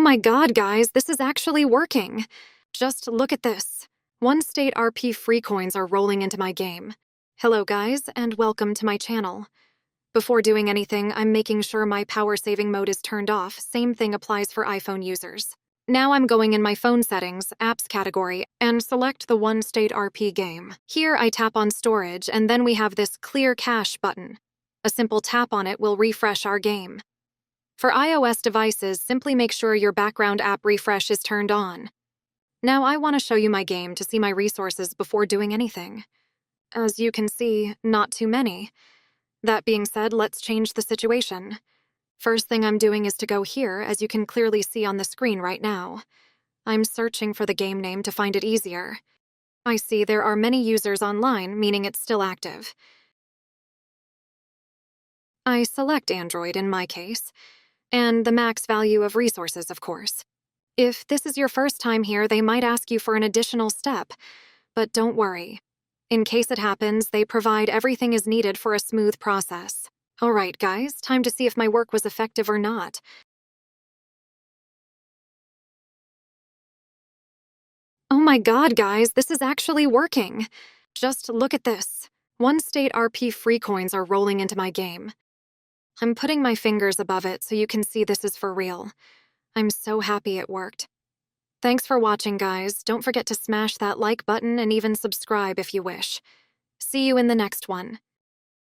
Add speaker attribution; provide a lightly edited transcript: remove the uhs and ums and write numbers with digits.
Speaker 1: my god, guys, this is actually working. Just look at this. One state RP free coins are rolling into my game. Hello guys, and welcome to my channel. Before doing anything, I'm making sure my power saving mode is turned off. Same thing applies for iPhone users. Now I'm going in my phone settings, apps category, and select the One State RP game. Here I tap on storage, and then we have this clear cache button. A simple tap on it will refresh our game. For iOS devices, simply make sure your background app refresh is turned on. Now I want to show you my game to see my resources before doing anything. As you can see, not too many. That being said, let's change the situation. First thing I'm doing is to go here, as you can clearly see on the screen right now. I'm searching for the game name to find it easier. I see there are many users online, meaning it's still active. I select Android in my case, and the max value of resources, of course. If this is your first time here, they might ask you for an additional step, but don't worry. In case it happens, they provide everything is needed for a smooth process. All right, guys, time to see if my work was effective or not. Oh my god, guys, this is actually working. Just look at this. One state RP free coins are rolling into my game. I'm putting my fingers above it so you can see this is for real. I'm so happy it worked. Thanks for watching, guys. Don't forget to smash that like button and even subscribe if you wish. See you in the next one.